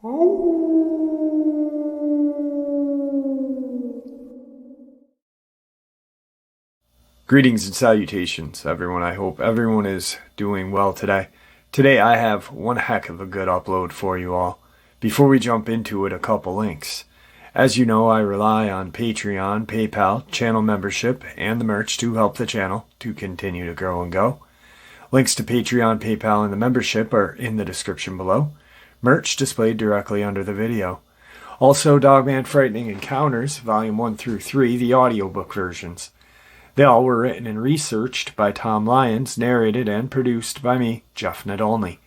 Greetings and salutations, everyone. I hope everyone is doing well today. Today I have one heck of a good upload for you all. Before we jump into it, a couple links. As you know, I rely on Patreon, PayPal, channel membership, and the merch to help the channel to continue to grow and go. Links to Patreon, PayPal, and the membership are in the description below. Merch displayed directly under the video. Also, Dogman Frightening Encounters, Volume 1 through 3, the audiobook versions. They all were written and researched by Tom Lyons, narrated and produced by me, Jeff Nadolny.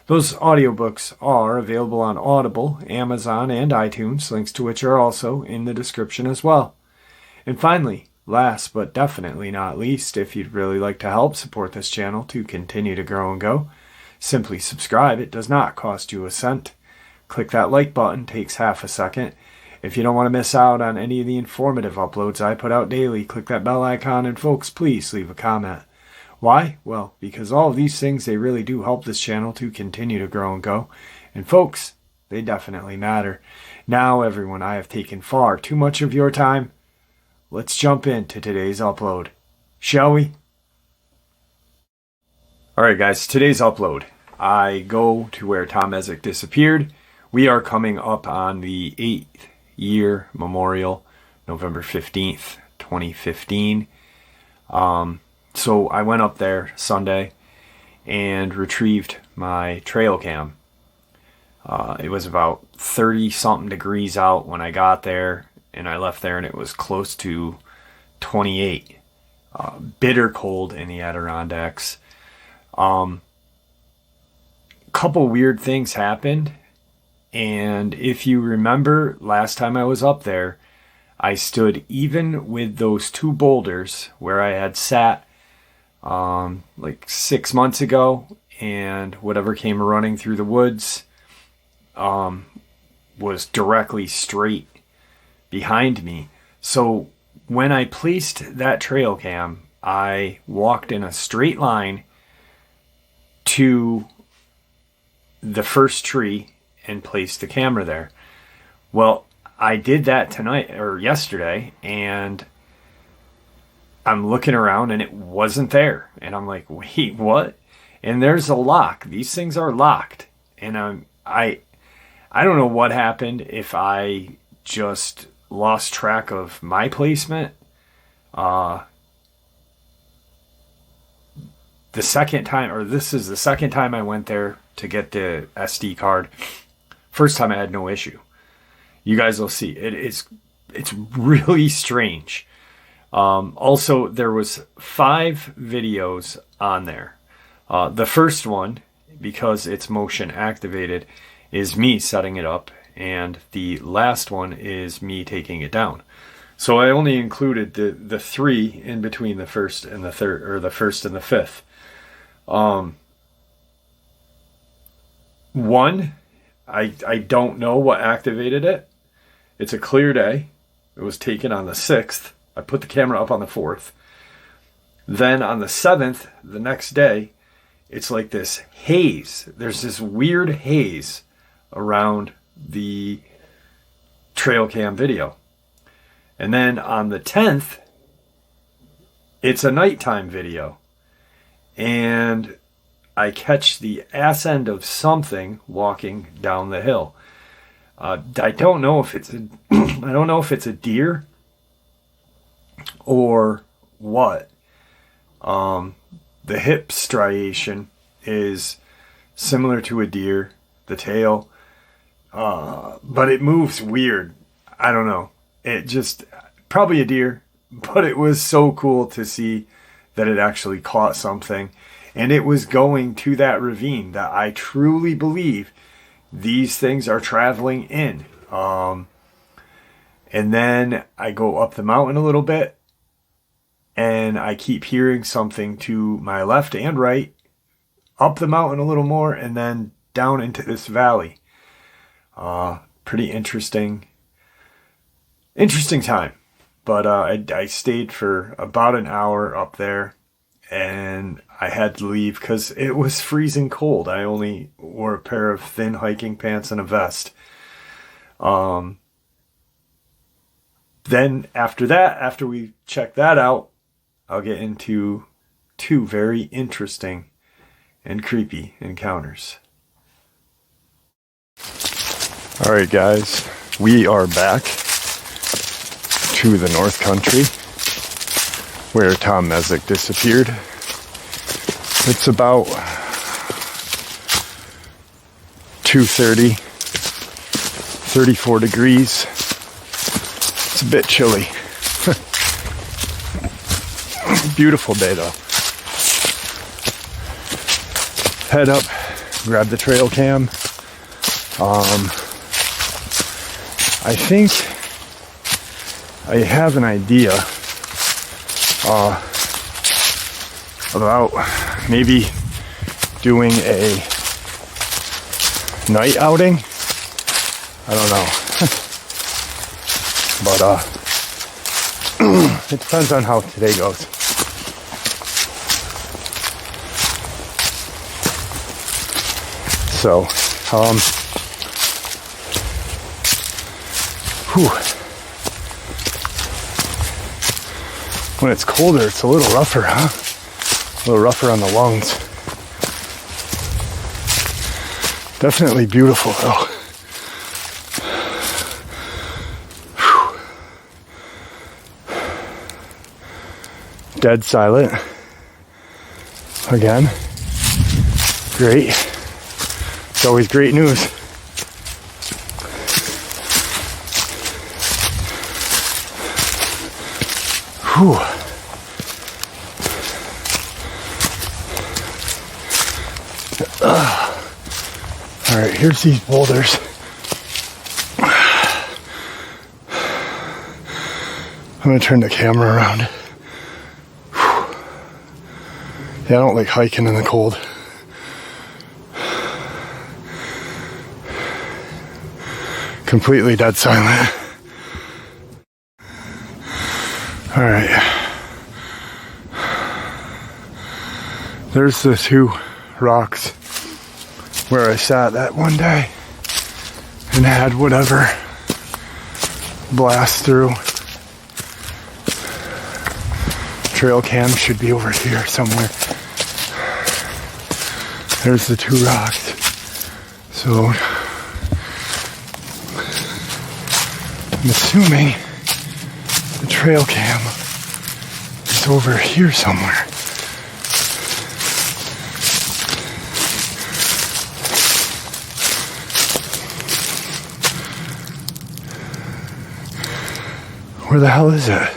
Those audiobooks are available on Audible, Amazon, and iTunes, links to which are also in the description as well. And finally, last but definitely not least, if you'd really like to help support this channel to continue to grow and go, simply subscribe. It does not cost you a cent. Click that like button, takes half a second. If you don't want to miss out on any of the informative uploads I put out daily, click that bell icon, and folks, please leave a comment. Why? Well, because all of these things, they really do help this channel to continue to grow and go. And folks, they definitely matter. Now, everyone, I have taken far too much of your time. Let's jump into today's upload, shall we? Alright guys, today's upload. I go to where Tom Messick disappeared. We are coming up on the 8th year memorial, November 15th, 2015. So I went up there Sunday and retrieved my Trailcam. It was about 30 something degrees out when I got there, and I left there and it was close to 28. Bitter cold in the Adirondacks. Couple weird things happened. And if you remember, last time I was up there, I stood even with those two boulders where I had sat like 6 months ago, and whatever came running through the woods was directly straight behind me. So when I placed that trail cam, I walked in a straight line to the first tree and placed the camera there. Well, I did that tonight or yesterday, and I'm looking around and it wasn't there. And I'm like, wait, what? And there's a lock. These things are locked. And I don't know what happened, if I just lost track of my placement. The second time, or this is the second time I went there to get the SD card. First time I had no issue. You guys will see. It's really strange. Also, there was 5 videos on there. The first one, because it's motion activated, is me setting it up, and the last one is me taking it down. So I only included the 3 in between the first and the third, or the first and the fifth. One, I don't know what activated it. It's a clear day. It was taken on the 6th. I put the camera up on the 4th. Then on the 7th, the next day, it's like this haze. There's this weird haze around the trail cam video. And then on the 10th, it's a nighttime video. And I catch the ass end of something walking down the hill. I don't know if it's a deer or what. The hip striation is similar to a deer, the tail, but it moves weird. I don't know. It just, probably a deer, but it was so cool to see that it actually caught something. And it was going to that ravine that I truly believe these things are traveling in. And then I go up the mountain a little bit, and I keep hearing something to my left and right, up the mountain a little more, and then down into this valley. Pretty interesting time. But I stayed for about an hour up there, and I had to leave because it was freezing cold. I only wore a pair of thin hiking pants and a vest. Then after we check that out, I'll get into two very interesting and creepy encounters. All right, guys, we are back to the North Country where Tom Messick disappeared. It's about 2:30, 34 degrees. It's a bit chilly. Beautiful day though. Head up, grab the trail cam. I think I have an idea about maybe doing a night outing. I don't know. But it depends on how today goes. So, when it's colder, it's a little rougher, huh? A little rougher on the lungs. Definitely beautiful, though. Dead silent. Again. Great. It's always great news. Whew. All right, here's these boulders. I'm gonna turn the camera around. Whew. Yeah, I don't like hiking in the cold. Completely dead silent. All right. There's the two rocks where I sat that one day and had whatever blast through. Trail cam should be over here somewhere. There's the two rocks. So I'm assuming the trail cam is over here somewhere. Where the hell is it?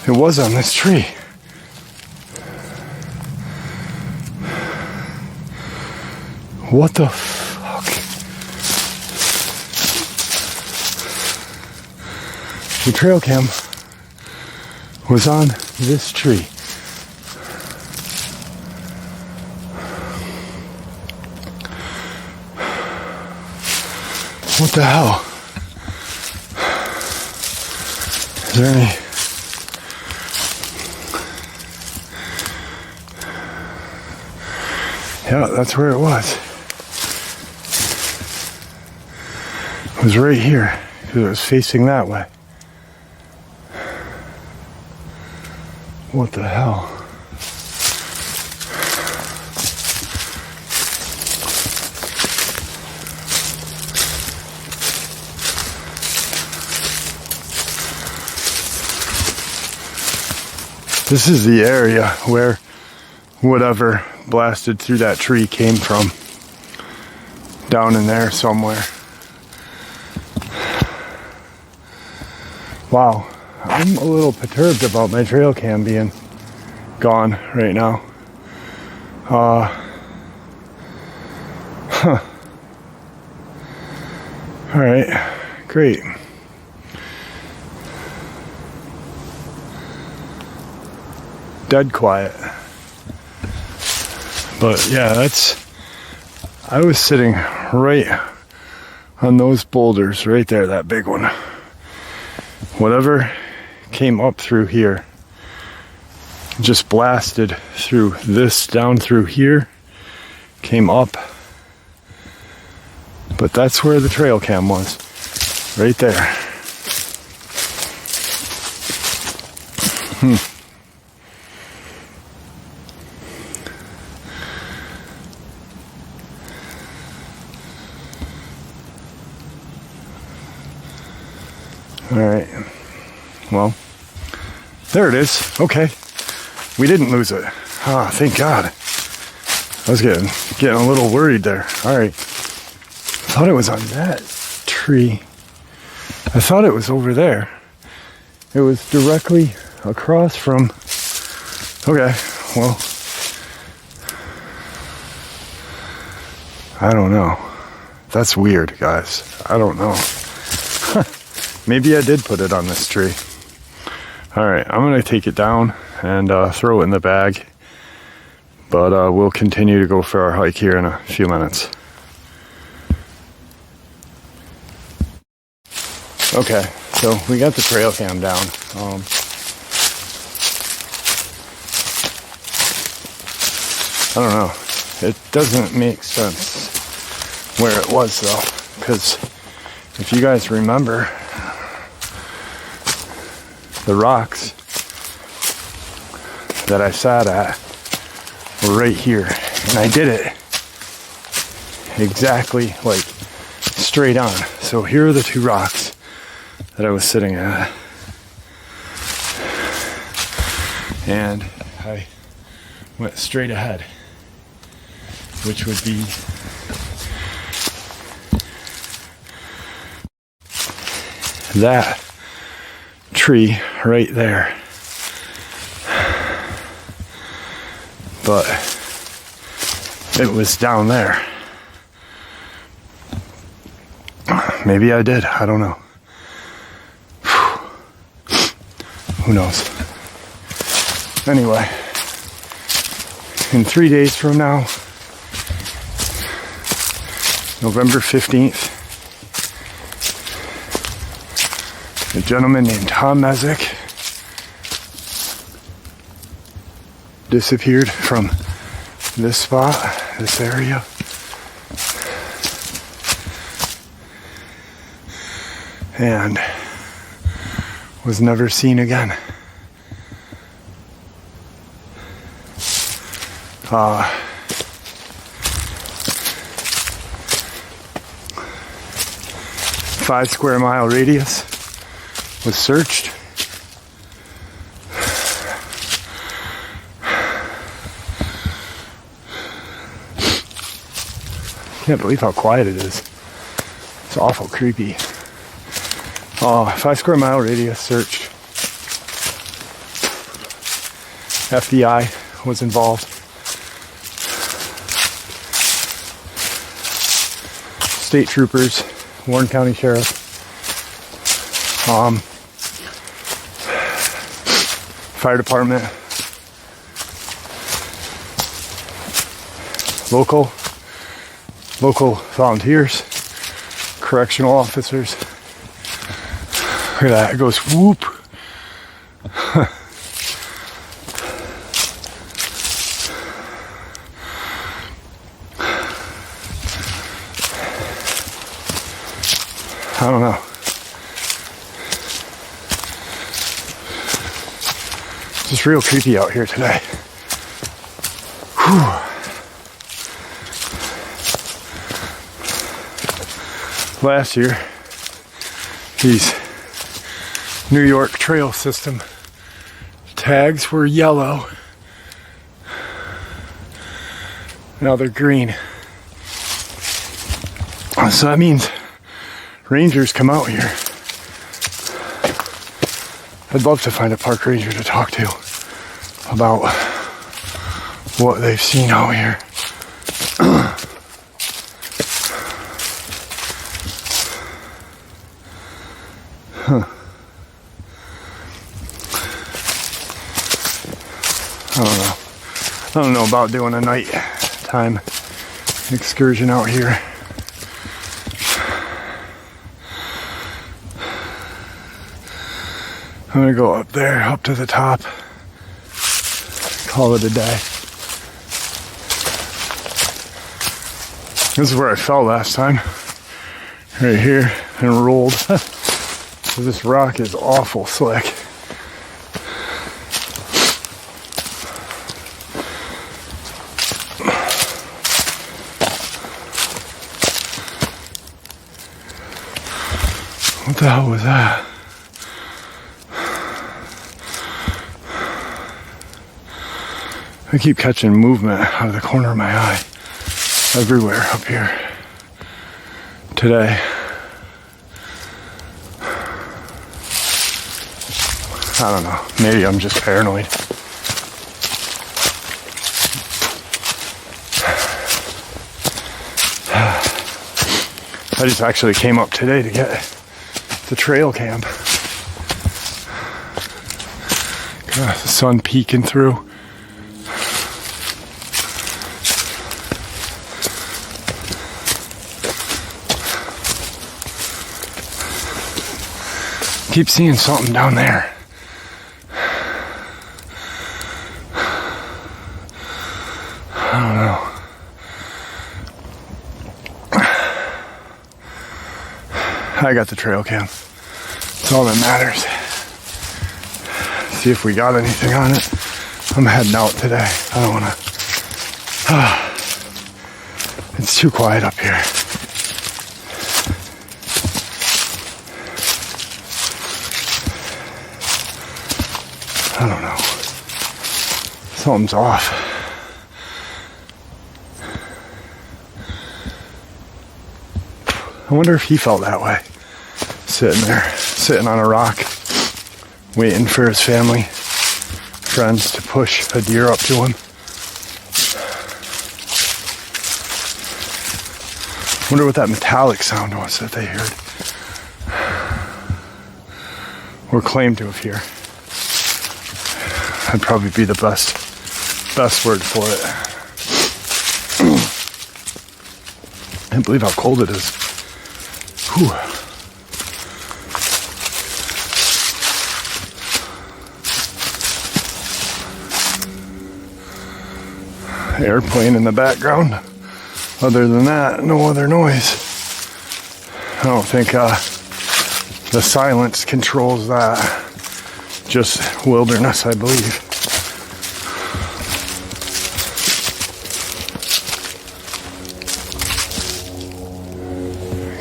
It was on this tree. What the fuck? The trail cam was on this tree. What the hell? Is there any... Yeah, that's where it was. It was right here, because it was facing that way. What the hell? This is the area where whatever blasted through that tree came from. Down in there somewhere. Wow, I'm a little perturbed about my trail cam being gone right now. Alright, great. Dead quiet. But yeah, I was sitting right on those boulders right there, that big one. Whatever came up through here. Just blasted through this, down through here, came up. But that's where the trail cam was, right there. All right, well, there it is. Okay, we didn't lose it. Ah, thank God. I was getting a little worried there. All right, I thought it was on that tree. I thought it was over there. It was directly across from. Okay, well, I don't know. That's weird, guys. I don't know. Maybe I did put it on this tree. All right, I'm gonna take it down and throw it in the bag. But we'll continue to go for our hike here in a few minutes. Okay, so we got the trail cam down. I don't know. It doesn't make sense where it was though, because if you guys remember, the rocks that I sat at were right here, and I did it exactly like straight on. So here are the two rocks that I was sitting at, and I went straight ahead, which would be that tree right there. But it was down there. Maybe I did, I don't know. Who knows? Anyway, in 3 days from now, November 15th, a gentleman named Tom Messick disappeared from this spot, this area. And was never seen again. 5 square mile radius was searched. Can't believe how quiet it is. It's awful creepy. 5 square mile radius search. FBI was involved. State troopers, Warren County Sheriff. Fire department. Local volunteers, correctional officers. Look at that, it goes whoop. I don't know. It's just real creepy out here today. Whew. Last year, these New York trail system tags were yellow. Now they're green. So that means rangers come out here. I'd love to find a park ranger to talk to about what they've seen out here. I don't know about doing a nighttime excursion out here. I'm gonna go up there, up to the top, call it a day. This is where I fell last time, right here, and rolled. This rock is awful slick. What the hell was that? I keep catching movement out of the corner of my eye everywhere up here today. I don't know, maybe I'm just paranoid. I just actually came up today to get the Trailcam. God, the sun peeking through. Keep seeing something down there. I don't know. I got the Trailcam. That's all that matters. See if we got anything on it. I'm heading out today. I don't want to. It's too quiet up here. I don't know. Something's off. I wonder if he felt that way. Sitting there, sitting on a rock, waiting for his family, friends to push a deer up to him. Wonder what that metallic sound was that they heard. Or claimed to have heard. That'd probably be the best word for it. I can't believe how cold it is. Whew. Airplane in the background. Other than that, no other noise. I don't think the silence controls that. Just wilderness, I believe.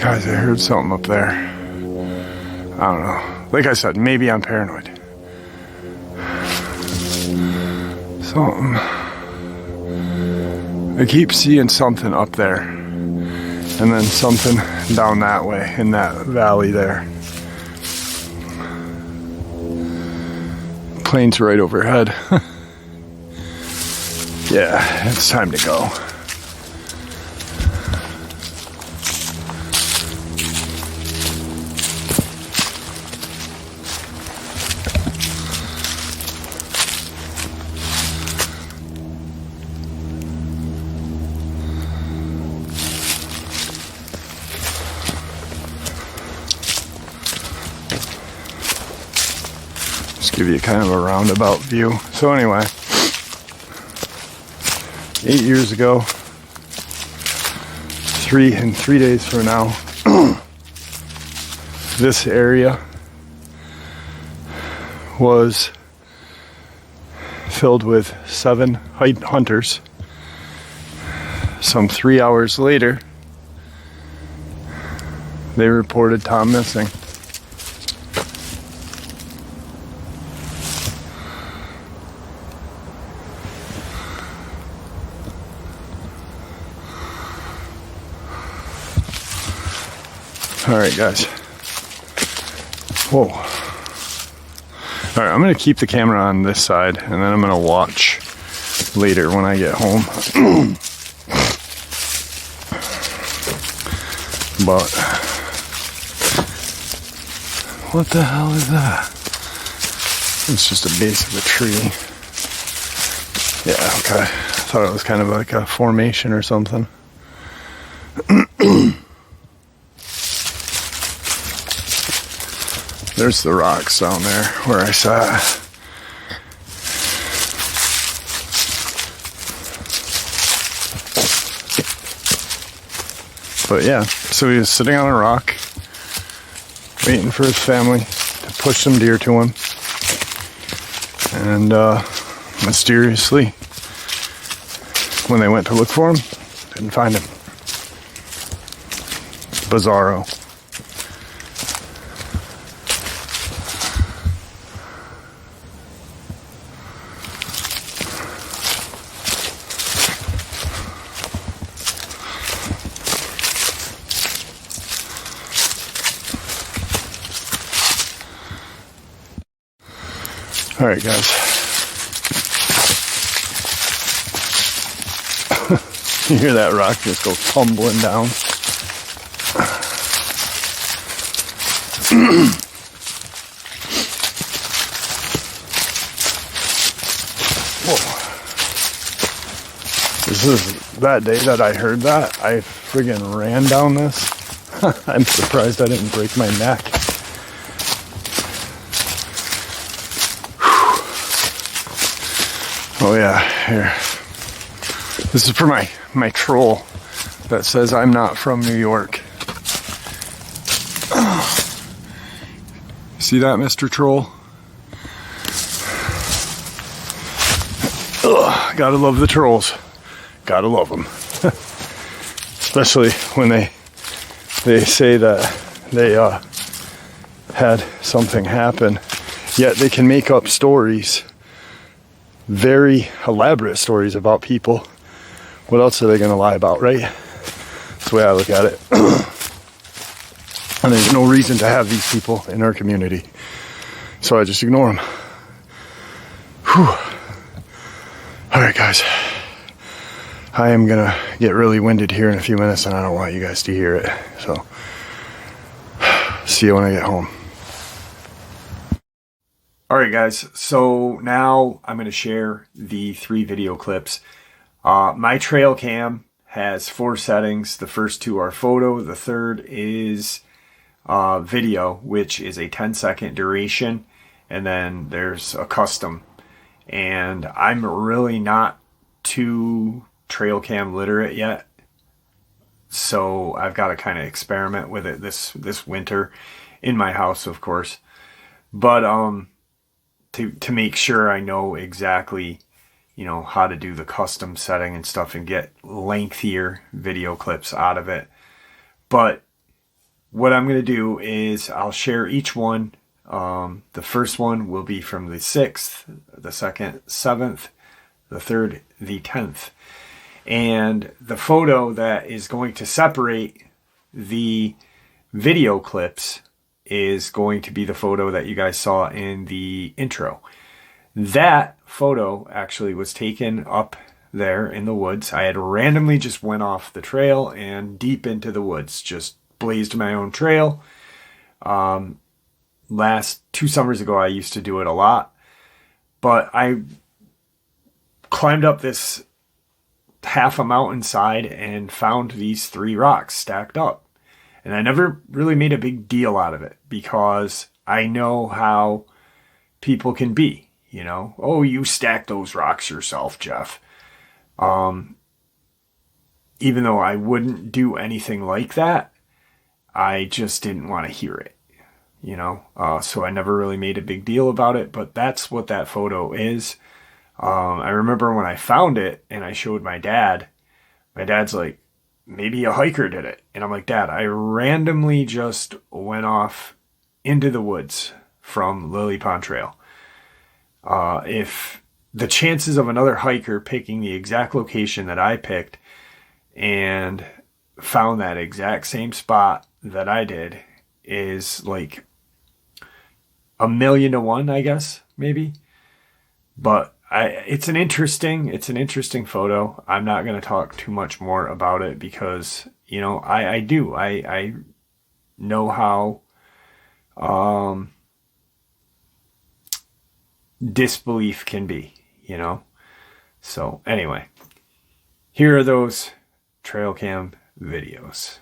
Guys, I heard something up there. I don't know. Like I said, maybe I'm paranoid. Something. I keep seeing something up there. And then something down that way, in that valley there. Plane's right overhead. Yeah, it's time to go. Give you kind of a roundabout view. So anyway, 8 years ago, 3 days from now, this area was filled with 7 hunters. Some 3 hours later, they reported Tom missing. All right, guys. Whoa. All right, I'm going to keep the camera on this side, and then I'm going to watch later when I get home. But what the hell is that? It's just a base of a tree. Yeah, okay. I thought it was kind of like a formation or something. There's the rocks down there where I sat. But yeah, so he was sitting on a rock, waiting for his family to push some deer to him. And mysteriously, when they went to look for him, didn't find him. Bizarro. All right, guys. You hear that rock just go tumbling down? Whoa. This is that day that I heard that. I friggin' ran down this. I'm surprised I didn't break my neck. Oh yeah, here. This is for my troll that says I'm not from New York. See that, Mr. Troll? Ugh, gotta love the trolls. Gotta love them. Especially when they say that they had something happen, yet they can make up stories. Very elaborate stories about people. What else are they going to lie about, right? That's the way I look at it. And there's no reason to have these people in our community. So I just ignore them. Whew. Alright, guys. I am going to get really winded here in a few minutes, and I don't want you guys to hear it. So, see you when I get home. Alright guys, so now I'm going to share the 3 video clips. My Trailcam has 4 settings. The first 2 are photo. The third is video, which is a 10-second duration. And then there's a custom. And I'm really not too Trailcam literate yet. So I've got to kind of experiment with it this winter in my house, of course. But to make sure I know exactly, you know, how to do the custom setting and stuff and get lengthier video clips out of it. But what I'm going to do is I'll share each one. The first one will be from the 6th, the second, 7th, the third, the 10th. And the photo that is going to separate the video clips is going to be the photo that you guys saw in the intro. That photo actually was taken up there in the woods. I had randomly just went off the trail and deep into the woods, just blazed my own trail. Last 2 summers ago, I used to do it a lot, but I climbed up this half a mountainside and found these 3 rocks stacked up. And I never really made a big deal out of it because I know how people can be, you know. Oh, you stacked those rocks yourself, Jeff. Even though I wouldn't do anything like that, I just didn't want to hear it, you know. So I never really made a big deal about it, but that's what that photo is. I remember when I found it and I showed my dad's like, maybe a hiker did it. And I'm like, Dad, I randomly just went off into the woods from Lily Pond Trail. If the chances of another hiker picking the exact location that I picked and found that exact same spot that I did is like 1,000,000 to 1, I guess, maybe. But it's an interesting photo. I'm not going to talk too much more about it because, you know, I know how disbelief can be, you know. So anyway, here are those Trailcam videos.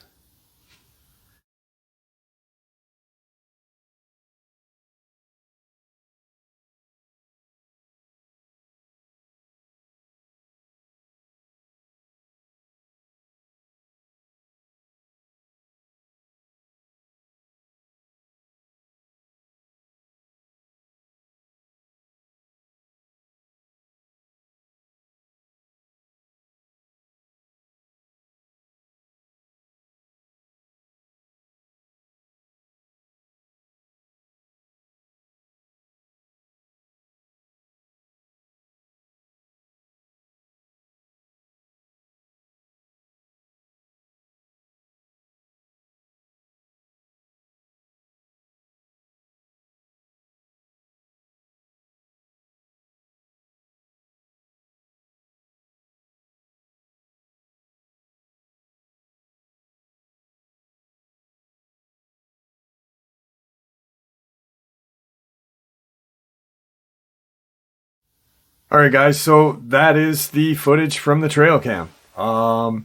All right, guys, so that is the footage from the Trailcam. I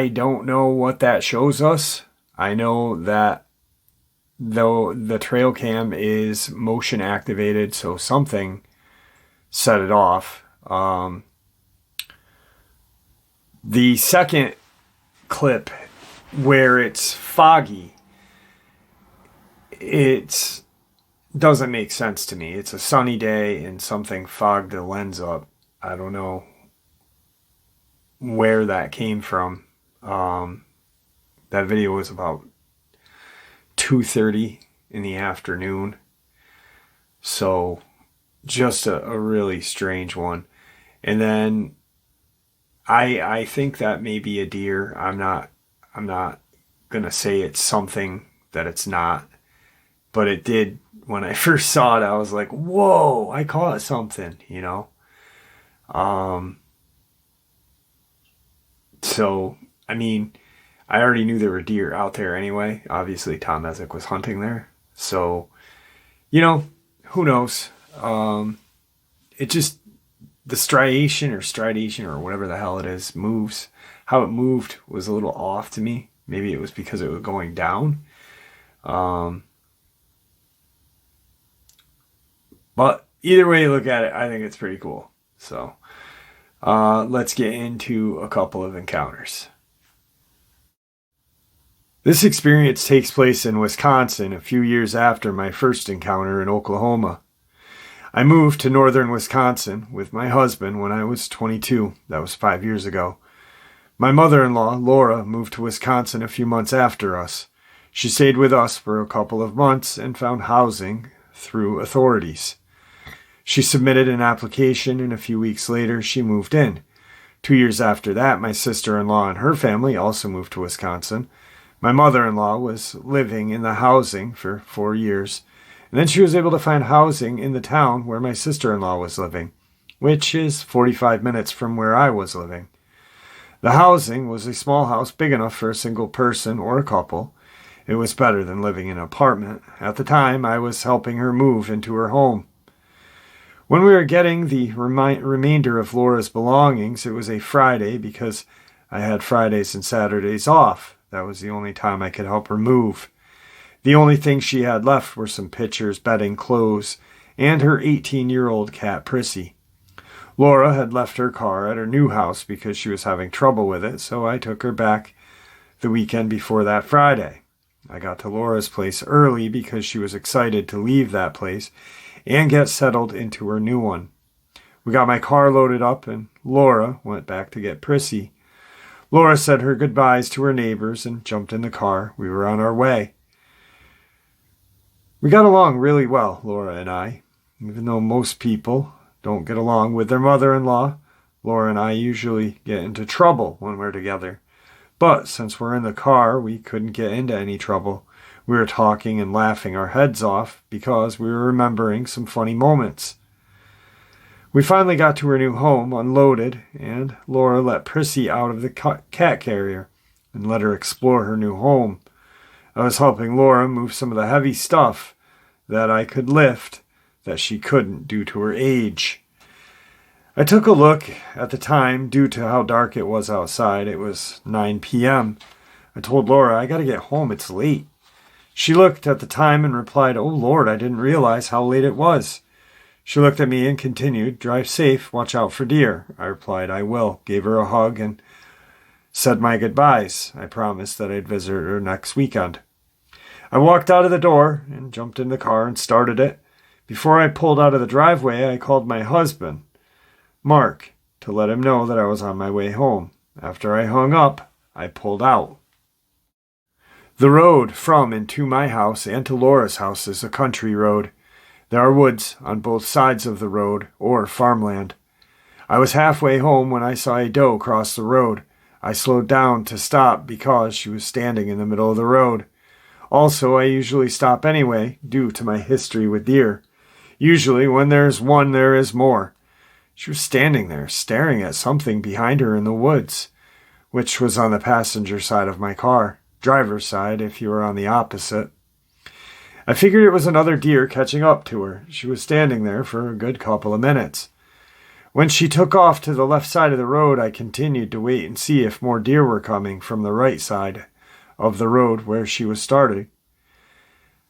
don't know what that shows us. I know that though the Trailcam is motion activated, so something set it off. The second clip where it's foggy, it doesn't make sense to me. It's a sunny day and something fogged the lens up. I don't know where that came from. That video was about 2:30 in the afternoon. So just a really strange one. And then I think that may be a deer. I'm not gonna say it's something that it's not. But it did, when I first saw it, I was like, whoa, I caught something, So, I mean, I already knew there were deer out there anyway. Obviously, Tom Messick was hunting there. So, who knows? It just, the stridation or whatever the hell it is moves. How it moved was a little off to me. Maybe it was because it was going down. But either way you look at it, I think it's pretty cool. So let's get into a couple of encounters. This experience takes place in Wisconsin a few years after my first encounter in Oklahoma. I moved to northern Wisconsin with my husband when I was 22. That was 5 years ago. My mother-in-law, Laura, moved to Wisconsin a few months after us. She stayed with us for a couple of months and found housing through authorities. She submitted an application, and a few weeks later, she moved in. 2 years after that, my sister-in-law and her family also moved to Wisconsin. My mother-in-law was living in the housing for 4 years, and then she was able to find housing in the town where my sister-in-law was living, which is 45 minutes from where I was living. The housing was a small house big enough for a single person or a couple. It was better than living in an apartment. At the time, I was helping her move into her home. When we were getting the remainder of Laura's belongings, it was a Friday because I had Fridays and Saturdays off. That was the only time I could help her move. The only things she had left were some pictures, bedding, clothes, and her 18-year-old cat, Prissy. Laura had left her car at her new house because she was having trouble with it, so I took her back the weekend before that Friday. I got to Laura's place early because she was excited to leave that place and get settled into her new one. We got my car loaded up and Laura went back to get Prissy. Laura said her goodbyes to her neighbors and jumped in the car. We were on our way. We got along really well, Laura and I. Even though most people don't get along with their mother-in-law, Laura and I usually get into trouble when we're together. But since we're in the car, we couldn't get into any trouble. We were talking and laughing our heads off because we were remembering some funny moments. We finally got to her new home, unloaded, and Laura let Prissy out of the cat carrier and let her explore her new home. I was helping Laura move some of the heavy stuff that I could lift that she couldn't due to her age. I took a look at the time due to how dark it was outside. It was 9 p.m. I told Laura, I gotta get home, it's late. She looked at the time and replied, "Oh Lord, I didn't realize how late it was." She looked at me and continued, "Drive safe, watch out for deer." I replied, "I will," gave her a hug and said my goodbyes. I promised that I'd visit her next weekend. I walked out of the door and jumped in the car and started it. Before I pulled out of the driveway, I called my husband, Mark, to let him know that I was on my way home. After I hung up, I pulled out. The road from and to my house and to Laura's house is a country road. There are woods on both sides of the road, or farmland. I was halfway home when I saw a doe cross the road. I slowed down to stop because she was standing in the middle of the road. Also, I usually stop anyway, due to my history with deer. Usually, when there's one, there is more. She was standing there, staring at something behind her in the woods, which was on the passenger side of my car. Driver's side, if you were on the opposite. I figured it was another deer catching up to her. She was standing there for a good couple of minutes. When she took off to the left side of the road, I continued to wait and see if more deer were coming from the right side of the road where she was starting.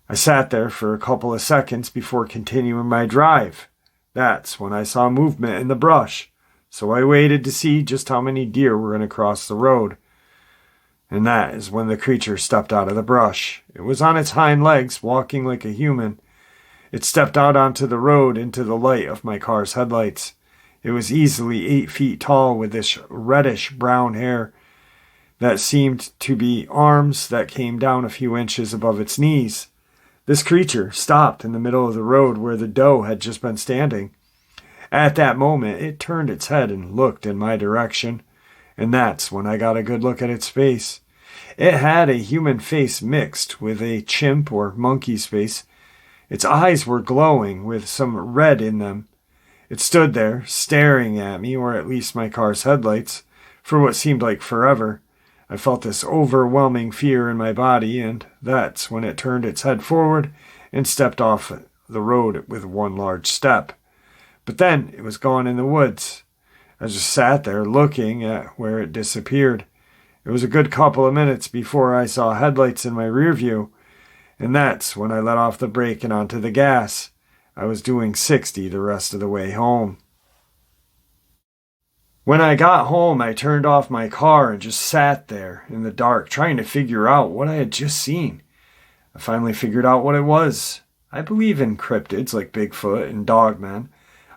I sat there for a couple of seconds before continuing my drive. That's when I saw movement in the brush, so I waited to see just how many deer were going to cross the road. And that is when the creature stepped out of the brush. It was on its hind legs, walking like a human. It stepped out onto the road into the light of my car's headlights. It was easily 8 feet tall with this reddish-brown hair that seemed to be arms that came down a few inches above its knees. This creature stopped in the middle of the road where the doe had just been standing. At that moment, it turned its head and looked in my direction, and that's when I got a good look at its face. It had a human face mixed with a chimp or monkey's face. Its eyes were glowing with some red in them. It stood there, staring at me, or at least my car's headlights, for what seemed like forever. I felt this overwhelming fear in my body, and that's when it turned its head forward and stepped off the road with one large step. But then it was gone in the woods. I just sat there looking at where it disappeared. It was a good couple of minutes before I saw headlights in my rear view, and that's when I let off the brake and onto the gas. I was doing 60 the rest of the way home. When I got home, I turned off my car and just sat there in the dark, trying to figure out what I had just seen. I finally figured out what it was. I believe in cryptids like Bigfoot and Dogman.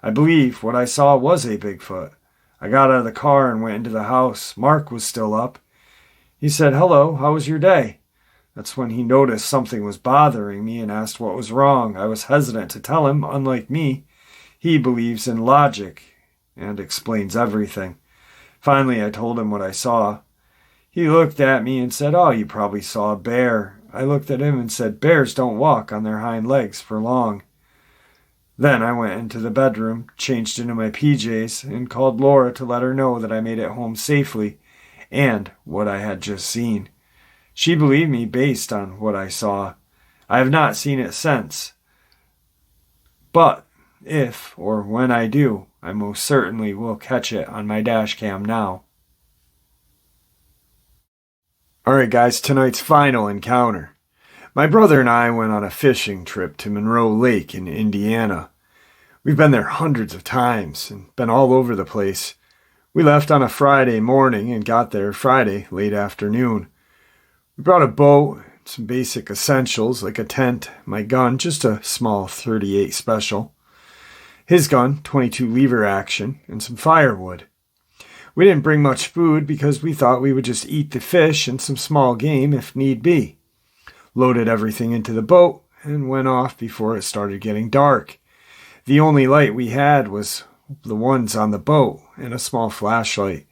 I believe what I saw was a Bigfoot. I got out of the car and went into the house. Mark was still up. He said, "Hello, how was your day?" That's when he noticed something was bothering me and asked what was wrong. I was hesitant to tell him. Unlike me, he believes in logic and explains everything. Finally, I told him what I saw. He looked at me and said, "Oh, you probably saw a bear." I looked at him and said, "Bears don't walk on their hind legs for long." Then I went into the bedroom, changed into my PJs, and called Laura to let her know that I made it home safely and what I had just seen. She believed me based on what I saw. I have not seen it since. But if or when I do, I most certainly will catch it on my dash cam now. Alright guys, tonight's final encounter. My brother and I went on a fishing trip to Monroe Lake in Indiana. We've been there hundreds of times and been all over the place. We left on a Friday morning and got there Friday late afternoon. We brought a boat, some basic essentials like a tent, my gun, just a small .38 special, his gun, 22 lever action, and some firewood. We didn't bring much food because we thought we would just eat the fish and some small game if need be. Loaded everything into the boat and went off before it started getting dark. The only light we had was the ones on the boat and a small flashlight.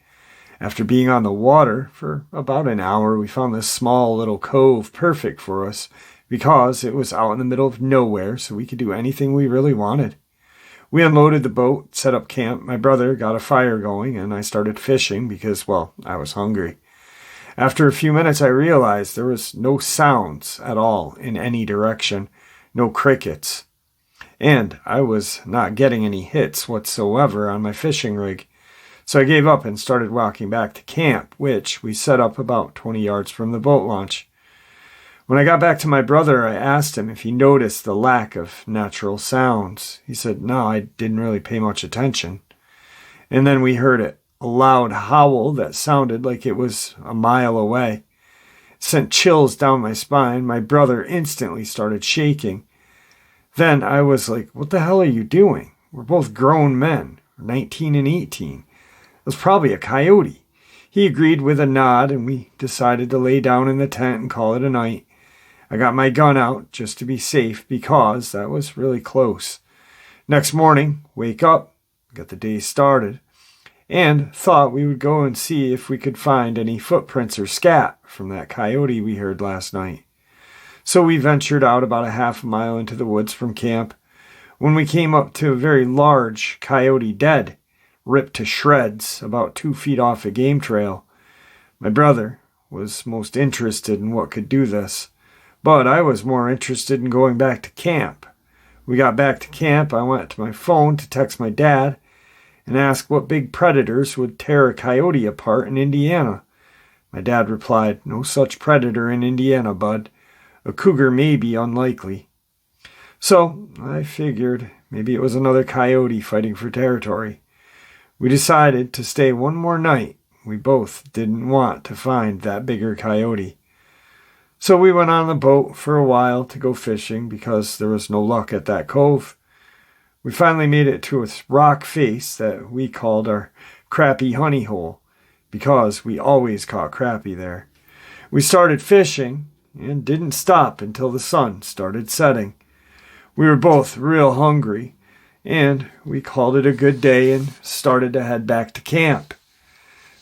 After being on the water for about an hour, we found this small little cove perfect for us because it was out in the middle of nowhere, so we could do anything we really wanted. We unloaded the boat, set up camp. My brother got a fire going, and I started fishing because, well, I was hungry. After a few minutes, I realized there was no sounds at all in any direction, no crickets. And I was not getting any hits whatsoever on my fishing rig. So I gave up and started walking back to camp, which we set up about 20 yards from the boat launch. When I got back to my brother, I asked him if he noticed the lack of natural sounds. He said, "No, I didn't really pay much attention." And then we heard it, a loud howl that sounded like it was a mile away. It sent chills down my spine. My brother instantly started shaking. Then I was like, "What the hell are you doing? We're both grown men, 19 and 18. It was probably a coyote." He agreed with a nod, and we decided to lay down in the tent and call it a night. I got my gun out just to be safe because that was really close. Next morning, wake up, got the day started, and thought we would go and see if we could find any footprints or scat from that coyote we heard last night. So we ventured out about a half mile into the woods from camp. When we came up to a very large coyote dead, ripped to shreds about 2 feet off a game trail. My brother was most interested in what could do this, But I was more interested in going back to camp. We got back to camp, I went to my phone to text my dad and ask what big predators would tear a coyote apart in Indiana. My dad replied, "No such predator in Indiana, bud. A cougar may be unlikely." So I figured maybe it was another coyote fighting for territory. We decided to stay one more night. We both didn't want to find that bigger coyote. So we went on the boat for a while to go fishing because there was no luck at that cove. We finally made it to a rock face that we called our crappie honey hole because we always caught crappie there. We started fishing and didn't stop until the sun started setting. We were both real hungry, and we called it a good day and started to head back to camp.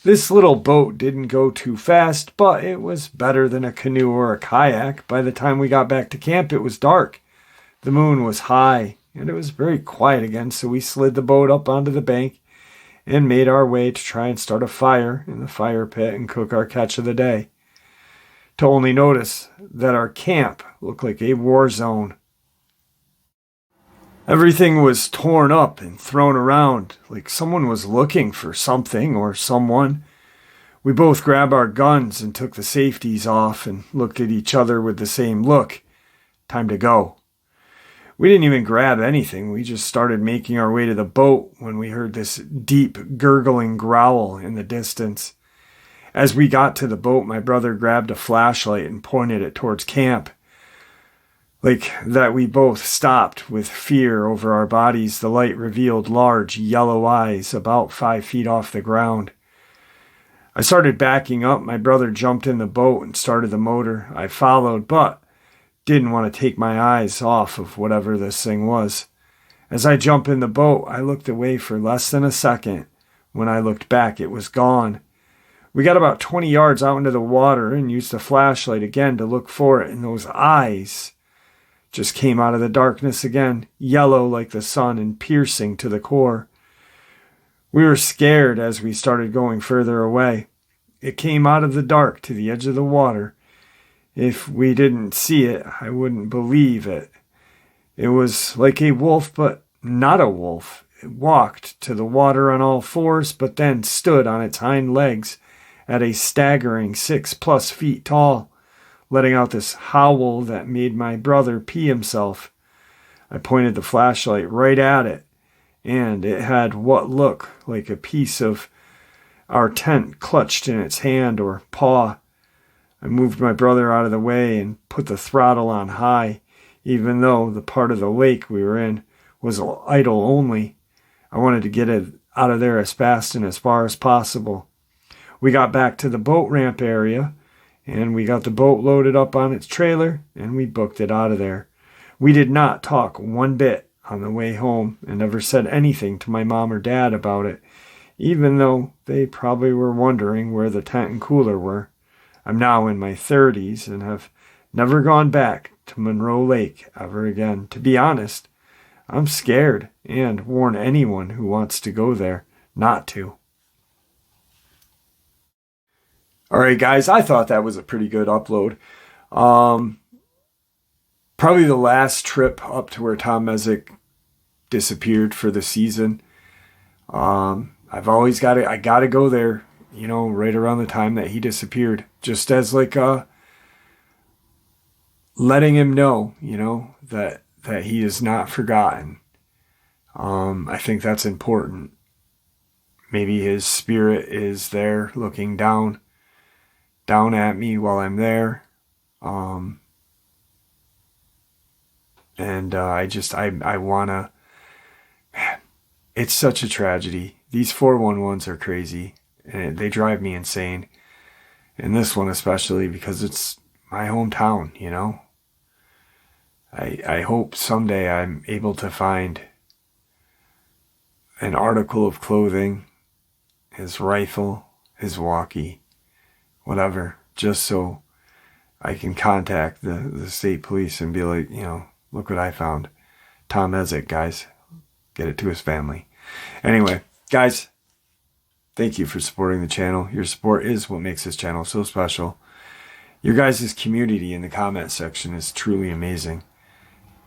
This little boat didn't go too fast, but it was better than a canoe or a kayak. By the time we got back to camp, it was dark. The moon was high, and it was very quiet again, so we slid the boat up onto the bank and made our way to try and start a fire in the fire pit and cook our catch of the day. To only notice that our camp looked like a war zone. Everything was torn up and thrown around like someone was looking for something or someone. We both grabbed our guns and took the safeties off and looked at each other with the same look. Time to go. We didn't even grab anything. We just started making our way to the boat when we heard this deep gurgling growl in the distance. As we got to the boat, my brother grabbed a flashlight and pointed it towards camp. Like that, we both stopped with fear over our bodies. The light revealed large yellow eyes about 5 feet off the ground. I started backing up. My brother jumped in the boat and started the motor. I followed, but didn't want to take my eyes off of whatever this thing was. As I jumped in the boat, I looked away for less than a second. When I looked back, it was gone. We got about 20 yards out into the water and used the flashlight again to look for it, and those eyes just came out of the darkness again, yellow like the sun and piercing to the core. We were scared as we started going further away. It came out of the dark to the edge of the water. If we didn't see it, I wouldn't believe it. It was like a wolf, but not a wolf. It walked to the water on all fours, but then stood on its hind legs at a staggering 6+ feet tall, letting out this howl that made my brother pee himself. I pointed the flashlight right at it, and it had what looked like a piece of our tent clutched in its hand or paw. I moved my brother out of the way and put the throttle on high, even though the part of the lake we were in was idle only. I wanted to get it out of there as fast and as far as possible. We got back to the boat ramp area, and we got the boat loaded up on its trailer, and we booked it out of there. We did not talk one bit on the way home and never said anything to my mom or dad about it, even though they probably were wondering where the tent and cooler were. I'm now in my 30s and have never gone back to Monroe Lake ever again. To be honest, I'm scared and warn anyone who wants to go there not to. All right, guys, I thought that was a pretty good upload. Probably the last trip up to where Tom Messick disappeared for the season. I've always got I got to go there, right around the time that he disappeared, just as like letting him know, that he is not forgotten. I think that's important. Maybe his spirit is there looking down at me while I'm there. I wanna, man, it's such a tragedy. These 411s are crazy and they drive me insane. And this one especially because it's my hometown, I hope someday I'm able to find an article of clothing, his rifle, his walkie, whatever, just so I can contact the state police and be like, look what I found. Tom Messick, guys. Get it to his family. Anyway, guys, thank you for supporting the channel. Your support is what makes this channel so special. Your guys' community in the comment section is truly amazing.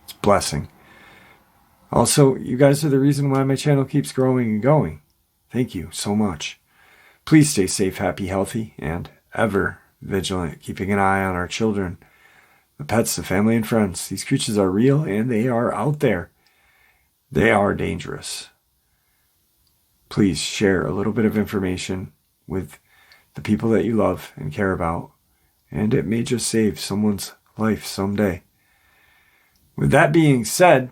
It's a blessing. Also, you guys are the reason why my channel keeps growing and going. Thank you so much. Please stay safe, happy, healthy, and ever vigilant, keeping an eye on our children, the pets, the family, and friends. These creatures are real and they are out there. They are dangerous. Please share a little bit of information with the people that you love and care about, and it may just save someone's life someday. With that being said,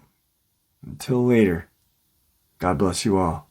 until later, God bless you all.